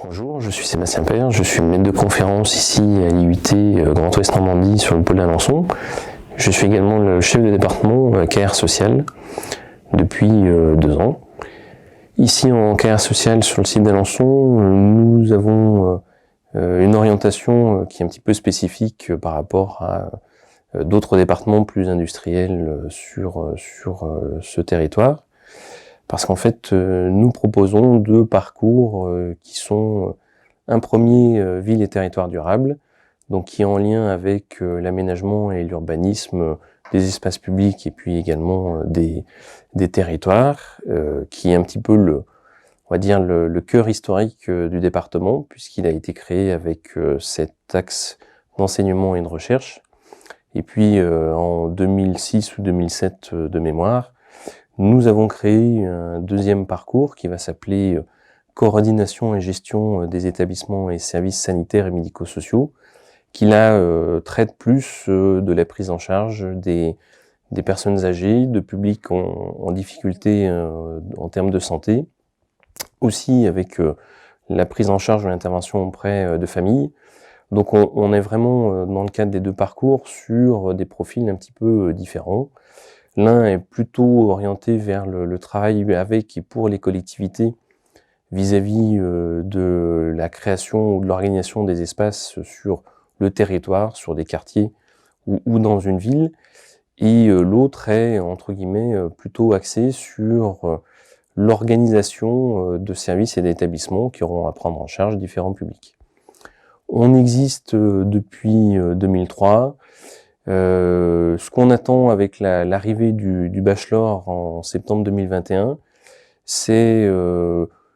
Bonjour, je suis Sébastien Père, je suis maître de conférence ici à l'IUT Grand Ouest Normandie sur le pôle d'Alençon. Je suis également le chef de département carrière sociale depuis 2 ans. Ici en carrière sociale sur le site d'Alençon, nous avons une orientation qui est un petit peu spécifique par rapport à d'autres départements plus industriels sur ce territoire. Parce qu'en fait, nous proposons 2 parcours qui sont un premier, ville et territoire durable, donc qui est en lien avec l'aménagement et l'urbanisme des espaces publics et puis également des territoires, qui est un petit peu on va dire le cœur historique du département, puisqu'il a été créé avec cet axe d'enseignement et de recherche. Et puis en 2006 ou 2007 de mémoire, nous avons créé un 2e parcours qui va s'appeler Coordination et gestion des établissements et services sanitaires et médico-sociaux, qui là traite plus de la prise en charge des personnes âgées, de publics en difficulté en termes de santé, aussi avec la prise en charge de l'intervention auprès de familles. Donc on est vraiment dans le cadre des 2 parcours sur des profils un petit peu différents. L'un est plutôt orienté vers le travail avec et pour les collectivités vis-à-vis de la création ou de l'organisation des espaces sur le territoire, sur des quartiers ou dans une ville. Et l'autre est, entre guillemets, plutôt axé sur l'organisation de services et d'établissements qui auront à prendre en charge différents publics. On existe depuis 2003. Ce qu'on attend avec l'arrivée du bachelor en septembre 2021, c'est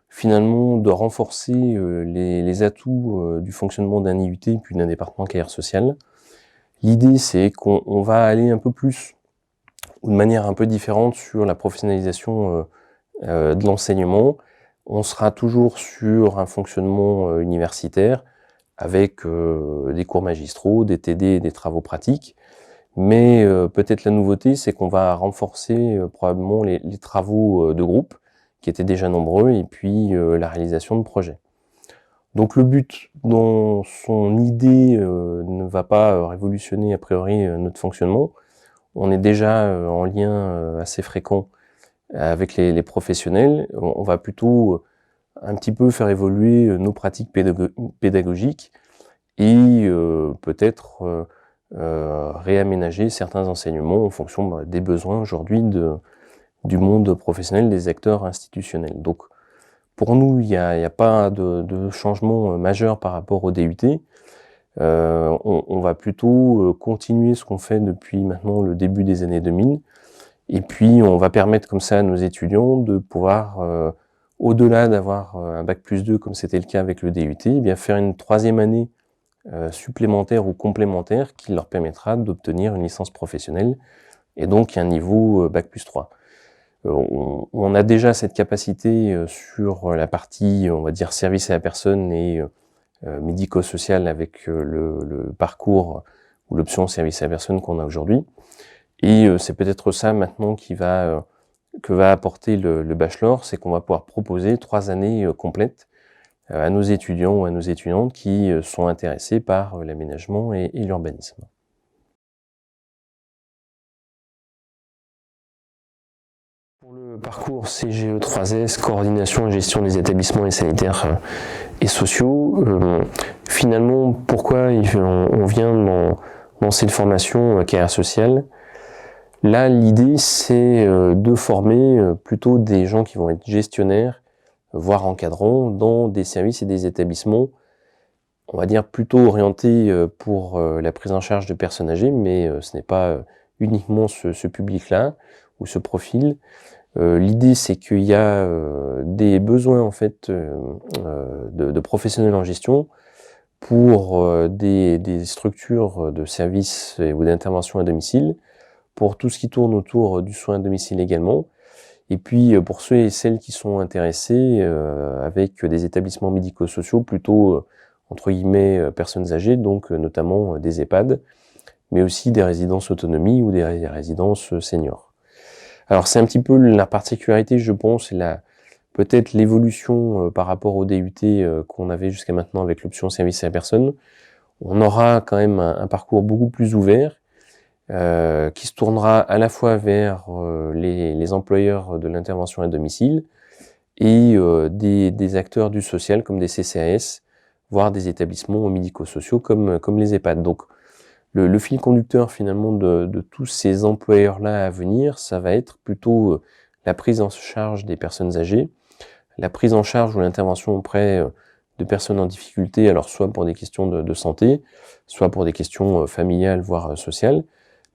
finalement de renforcer les atouts du fonctionnement d'un IUT puis d'un département carrière sociale. L'idée, c'est qu'on va aller un peu plus, ou de manière un peu différente, sur la professionnalisation de l'enseignement. On sera toujours sur un fonctionnement universitaire, avec des cours magistraux, des TD et des travaux pratiques. Mais peut-être la nouveauté, c'est qu'on va renforcer probablement les travaux de groupe, qui étaient déjà nombreux, et puis la réalisation de projets. Donc le but, dans son idée, ne va pas révolutionner a priori notre fonctionnement. On est déjà en lien assez fréquent avec les professionnels. On va plutôt un petit peu faire évoluer nos pratiques pédagogiques et peut-être réaménager certains enseignements en fonction des besoins aujourd'hui du monde professionnel, des acteurs institutionnels. Donc pour nous, il n'y a pas de changement majeur par rapport au DUT. On va plutôt continuer ce qu'on fait depuis maintenant le début des années 2000, et puis on va permettre comme ça à nos étudiants de pouvoir, au-delà d'avoir un bac+2 comme c'était le cas avec le DUT, eh bien faire une 3e année supplémentaire ou complémentaire qui leur permettra d'obtenir une licence professionnelle et donc un niveau bac+3. On a déjà cette capacité sur la partie, on va dire, service à la personne et médico-social avec le parcours ou l'option service à la personne qu'on a aujourd'hui. Et c'est peut-être ça maintenant que va apporter le bachelor, c'est qu'on va pouvoir proposer 3 années complètes à nos étudiants ou à nos étudiantes qui sont intéressés par l'aménagement et l'urbanisme. Pour le parcours CGE3S, coordination et gestion des établissements et sanitaires et sociaux, finalement, pourquoi on vient dans cette formation carrière sociale? Là, l'idée, c'est de former plutôt des gens qui vont être gestionnaires, voire encadrants, dans des services et des établissements, on va dire plutôt orientés pour la prise en charge de personnes âgées, mais ce n'est pas uniquement ce public-là, ou ce profil. L'idée, c'est qu'il y a des besoins en fait de professionnels en gestion pour des structures de services ou d'intervention à domicile, pour tout ce qui tourne autour du soin à domicile également, et puis pour ceux et celles qui sont intéressés avec des établissements médico-sociaux plutôt entre guillemets personnes âgées, donc notamment des EHPAD, mais aussi des résidences autonomie ou des résidences seniors. Alors c'est un petit peu la particularité, je pense, et peut-être l'évolution par rapport au DUT qu'on avait jusqu'à maintenant avec l'option service à la personne. On aura quand même un parcours beaucoup plus ouvert, qui se tournera à la fois vers les employeurs de l'intervention à domicile et des acteurs du social comme des CCAS, voire des établissements médico-sociaux comme les EHPAD. Donc le fil conducteur finalement de tous ces employeurs-là à venir, ça va être plutôt la prise en charge des personnes âgées, la prise en charge ou l'intervention auprès de personnes en difficulté, alors soit pour des questions de santé, soit pour des questions familiales, voire sociales,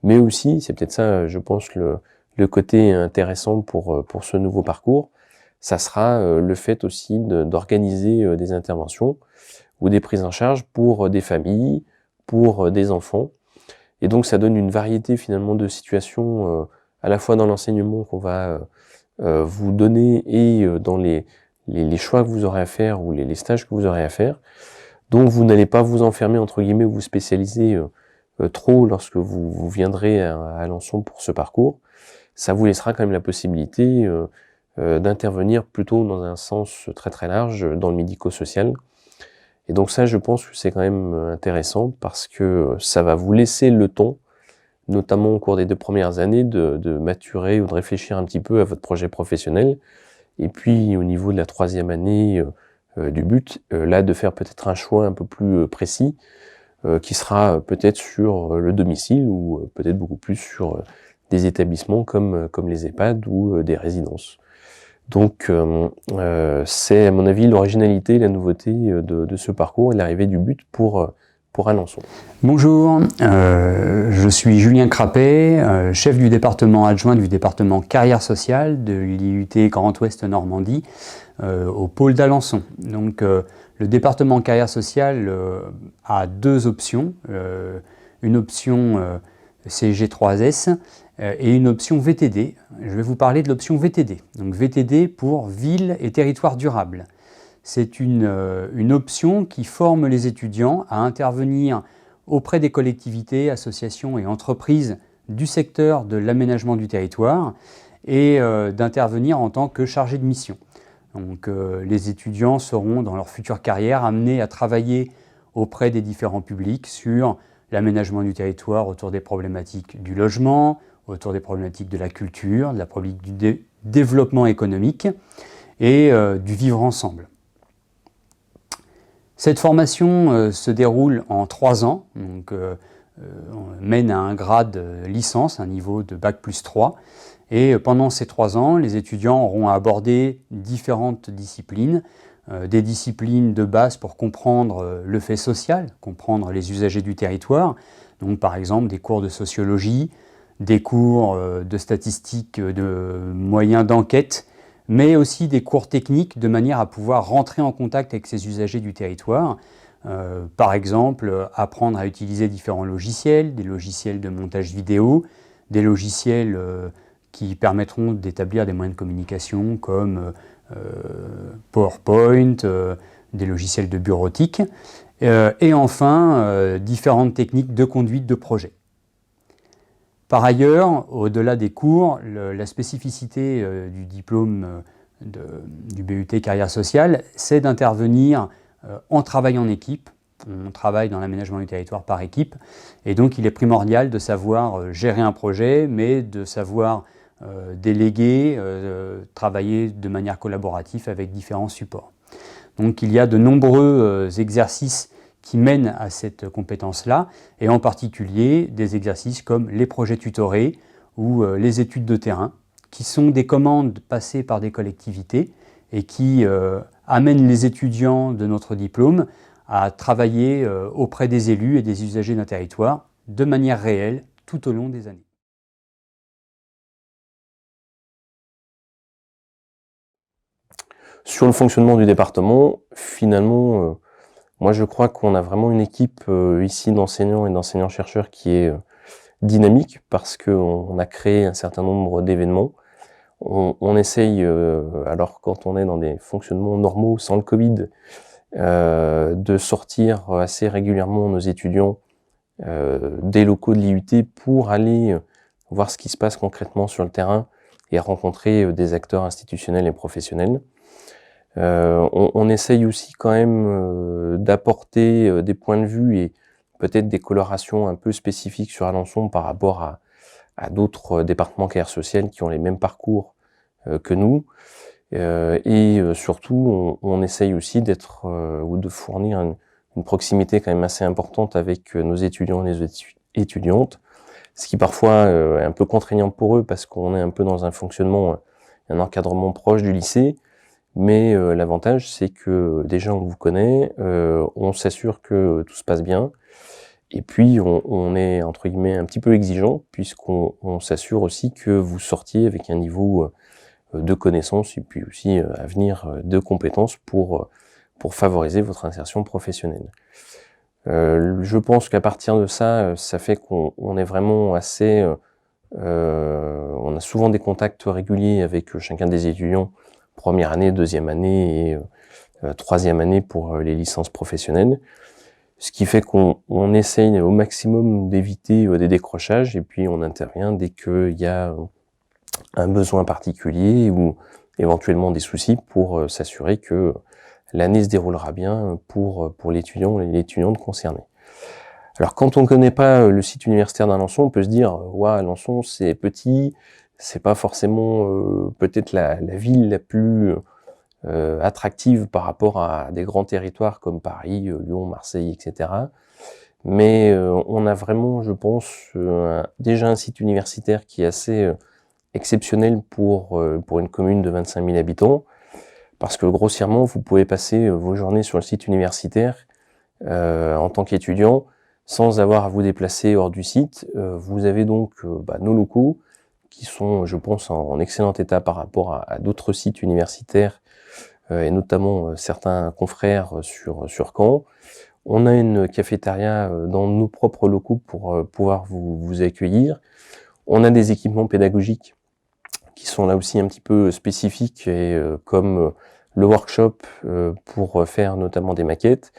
mais aussi, c'est peut-être ça, je pense, le côté intéressant pour ce nouveau parcours, ça sera le fait aussi d'organiser des interventions ou des prises en charge pour des familles, pour des enfants. Et donc ça donne une variété finalement de situations, à la fois dans l'enseignement qu'on va vous donner et dans les choix que vous aurez à faire ou les stages que vous aurez à faire. Donc vous n'allez pas vous enfermer, entre guillemets, ou vous spécialiser trop lorsque vous viendrez à Alençon pour ce parcours. Ça vous laissera quand même la possibilité d'intervenir plutôt dans un sens très très large dans le médico-social. Et donc ça, je pense que c'est quand même intéressant parce que ça va vous laisser le temps, notamment au cours des 2 premières années, de maturer ou de réfléchir un petit peu à votre projet professionnel. Et puis au niveau de la 3e année du but, là de faire peut-être un choix un peu plus précis, qui sera peut-être sur le domicile ou peut-être beaucoup plus sur des établissements comme les EHPAD ou des résidences. Donc c'est à mon avis l'originalité, la nouveauté de ce parcours et l'arrivée du but pour Alençon. Bonjour, je suis Julien Crapet, chef du département adjoint du département carrière sociale de l'IUT Grand Ouest Normandie au pôle d'Alençon. Donc le département carrière sociale a 2 options, une option CG3S et une option VTD. Je vais vous parler de l'option VTD. Donc VTD pour Ville et Territoire Durable. C'est une option qui forme les étudiants à intervenir auprès des collectivités, associations et entreprises du secteur de l'aménagement du territoire et d'intervenir en tant que chargé de mission. Donc les étudiants seront dans leur future carrière amenés à travailler auprès des différents publics sur l'aménagement du territoire autour des problématiques du logement, autour des problématiques de la culture, de la problématique du développement économique et du vivre ensemble. Cette formation se déroule en 3 ans, donc on mène à un grade licence, un niveau de Bac+3. Et pendant ces 3 ans, les étudiants auront à aborder différentes disciplines, des disciplines de base pour comprendre le fait social, comprendre les usagers du territoire, donc par exemple des cours de sociologie, des cours de statistiques, de moyens d'enquête, mais aussi des cours techniques de manière à pouvoir rentrer en contact avec ces usagers du territoire. Par exemple, apprendre à utiliser différents logiciels, des logiciels de montage vidéo, des logiciels qui permettront d'établir des moyens de communication comme PowerPoint, des logiciels de bureautique, et enfin différentes techniques de conduite de projet. Par ailleurs, au-delà des cours, la spécificité du diplôme du BUT Carrière Sociale, c'est d'intervenir en travail en équipe. On travaille dans l'aménagement du territoire par équipe, et donc il est primordial de savoir gérer un projet, mais de savoir déléguer, travailler de manière collaborative avec différents supports. Donc il y a de nombreux exercices qui mènent à cette compétence-là, et en particulier des exercices comme les projets tutorés ou les études de terrain, qui sont des commandes passées par des collectivités et qui amènent les étudiants de notre diplôme à travailler auprès des élus et des usagers d'un territoire de manière réelle tout au long des années. Sur le fonctionnement du département, finalement, moi je crois qu'on a vraiment une équipe ici d'enseignants et d'enseignants-chercheurs qui est dynamique parce qu'on a créé un certain nombre d'événements. On essaye, alors quand on est dans des fonctionnements normaux sans le Covid, de sortir assez régulièrement nos étudiants des locaux de l'IUT pour aller voir ce qui se passe concrètement sur le terrain et rencontrer des acteurs institutionnels et professionnels. On essaye aussi quand même d'apporter des points de vue et peut-être des colorations un peu spécifiques sur Alençon par rapport à d'autres départements carrière sociale qui ont les mêmes parcours que nous. Surtout, on essaye aussi d'être ou de fournir une proximité quand même assez importante avec nos étudiants et les étudiantes, ce qui parfois est un peu contraignant pour eux parce qu'on est un peu dans un fonctionnement, un encadrement proche du lycée. Mais l'avantage, c'est que déjà on vous connaît, on s'assure que tout se passe bien, et puis on est entre guillemets un petit peu exigeant puisqu'on s'assure aussi que vous sortiez avec un niveau de connaissances et puis aussi à venir de compétences pour favoriser votre insertion professionnelle. Je pense qu'à partir de ça, ça fait qu'on est vraiment assez... on a souvent des contacts réguliers avec chacun des étudiants, première année, deuxième année et troisième année pour les licences professionnelles. Ce qui fait qu'on essaye au maximum d'éviter des décrochages et puis on intervient dès qu'il y a un besoin particulier ou éventuellement des soucis pour s'assurer que l'année se déroulera bien pour l'étudiant et l'étudiante concernée. Alors quand on ne connaît pas le site universitaire d'Alençon, on peut se dire « ouais, Alençon c'est petit, c'est pas forcément peut-être la ville la plus attractive par rapport à des grands territoires comme Paris, Lyon, Marseille, etc. » Mais on a vraiment, je pense, déjà un site universitaire qui est assez exceptionnel pour une commune de 25 000 habitants, parce que grossièrement, vous pouvez passer vos journées sur le site universitaire en tant qu'étudiant, sans avoir à vous déplacer hors du site. Vous avez donc nos locaux, qui sont, je pense, en excellent état par rapport à d'autres sites universitaires, et notamment certains confrères sur Caen. On a une cafétéria dans nos propres locaux pour pouvoir vous accueillir. On a des équipements pédagogiques qui sont là aussi un petit peu spécifiques, et comme le workshop pour faire notamment des maquettes.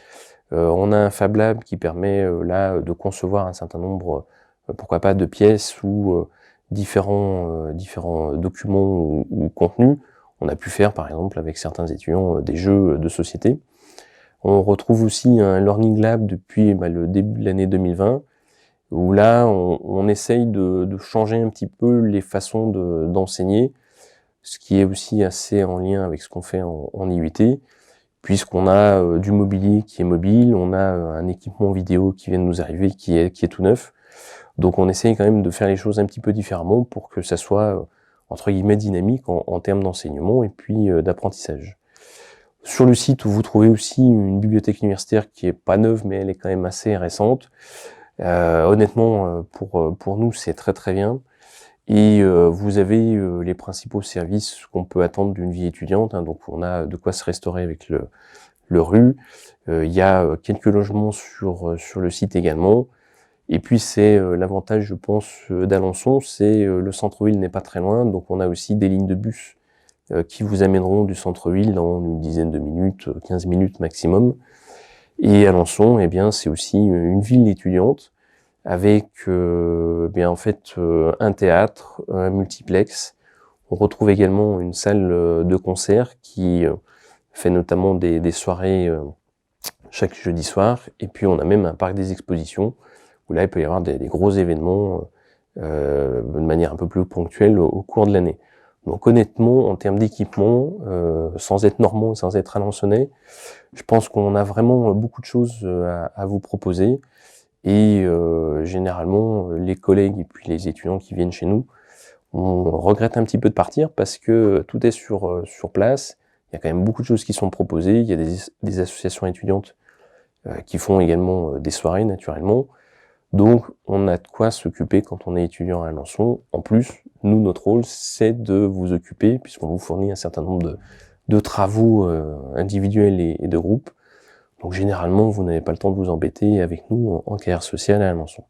On a un Fab Lab qui permet là de concevoir un certain nombre, pourquoi pas, de pièces ou différents documents ou contenus. On a pu faire par exemple avec certains étudiants des jeux de société. On retrouve aussi un Learning Lab depuis le début de l'année 2020, où là on essaye de changer un petit peu les façons d'enseigner, ce qui est aussi assez en lien avec ce qu'on fait en IUT, puisqu'on a du mobilier qui est mobile, on a un équipement vidéo qui vient de nous arriver qui est tout neuf. Donc on essaye quand même de faire les choses un petit peu différemment pour que ça soit entre guillemets dynamique en termes d'enseignement et puis d'apprentissage. Sur le site, vous trouvez aussi une bibliothèque universitaire qui est pas neuve, mais elle est quand même assez récente. Honnêtement, pour nous, c'est très très bien. Et vous avez les principaux services qu'on peut attendre d'une vie étudiante, hein. Donc on a de quoi se restaurer avec le RU. Il y a quelques logements sur le site également. Et puis c'est l'avantage, je pense, d'Alençon, c'est le centre-ville n'est pas très loin, donc on a aussi des lignes de bus qui vous amèneront du centre-ville dans une dizaine de minutes, 15 minutes maximum. Et Alençon, eh bien, c'est aussi une ville étudiante avec en fait un théâtre, un multiplex. On retrouve également une salle de concert qui fait notamment des soirées chaque jeudi soir. Et puis on a même un parc des expositions où là il peut y avoir des gros événements de manière un peu plus ponctuelle au cours de l'année. Donc honnêtement, en termes d'équipement, sans être normand, sans être alençonnais, je pense qu'on a vraiment beaucoup de choses à vous proposer. Et généralement, les collègues et puis les étudiants qui viennent chez nous, on regrette un petit peu de partir parce que tout est sur place. Il y a quand même beaucoup de choses qui sont proposées. Il y a des associations étudiantes qui font également des soirées naturellement. Donc on a de quoi s'occuper quand on est étudiant à Alençon. En plus, nous, notre rôle, c'est de vous occuper puisqu'on vous fournit un certain nombre de travaux individuels et de groupes. Donc généralement, vous n'avez pas le temps de vous embêter avec nous en carrière sociale à Alençon.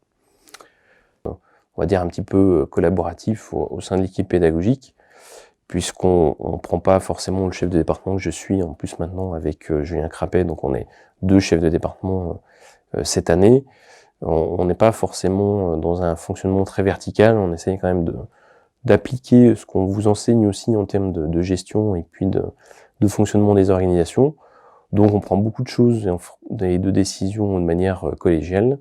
On va dire un petit peu collaboratif au sein de l'équipe pédagogique, puisqu'on ne prend pas forcément le chef de département que je suis, en plus maintenant avec Julien Crapet, donc on est 2 chefs de département cette année. On n'est pas forcément dans un fonctionnement très vertical, on essaye quand même d'appliquer ce qu'on vous enseigne aussi en termes de gestion et puis de fonctionnement des organisations. Donc on prend beaucoup de choses et de décisions de manière collégiale.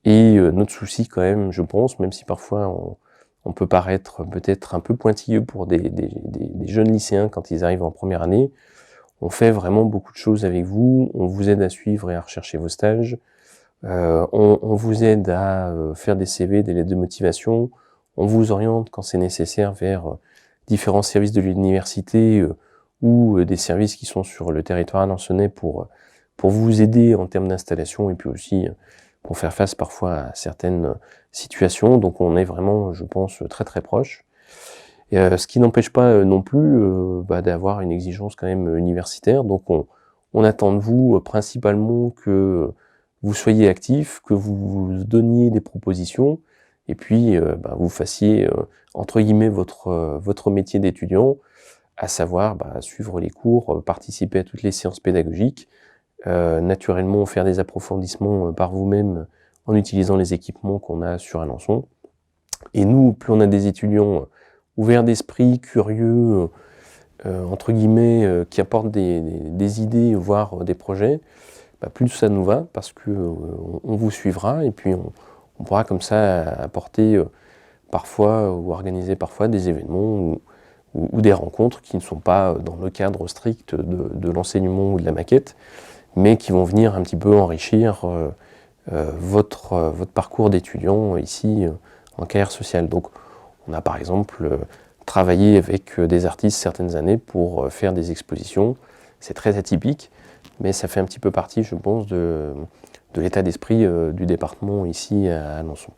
Et notre souci quand même, je pense, même si parfois on peut paraître peut-être un peu pointilleux pour des jeunes lycéens quand ils arrivent en première année, on fait vraiment beaucoup de choses avec vous, on vous aide à suivre et à rechercher vos stages, on vous aide à faire des CV, des lettres de motivation, on vous oriente quand c'est nécessaire vers différents services de l'université ou des services qui sont sur le territoire alençonnais pour vous aider en termes d'installation et puis aussi pour faire face parfois à certaines situations. Donc on est vraiment, je pense, très très proche. Et, ce qui n'empêche pas non plus d'avoir une exigence quand même universitaire. Donc on attend de vous principalement que vous soyez actifs, que vous donniez des propositions, et puis vous fassiez entre guillemets votre métier d'étudiant, à savoir suivre les cours, participer à toutes les séances pédagogiques, naturellement faire des approfondissements par vous-même en utilisant les équipements qu'on a sur Alençon. Et nous, plus on a des étudiants ouverts d'esprit, curieux, entre guillemets, qui apportent des idées, voire des projets, plus ça nous va, parce que on vous suivra, et puis on pourra comme ça apporter parfois, ou organiser parfois des événements ou des rencontres qui ne sont pas dans le cadre strict de l'enseignement ou de la maquette, mais qui vont venir un petit peu enrichir votre parcours d'étudiant ici en carrière sociale. Donc on a par exemple travaillé avec des artistes certaines années pour faire des expositions. C'est très atypique, mais ça fait un petit peu partie, je pense, de l'état d'esprit du département ici à Alençon.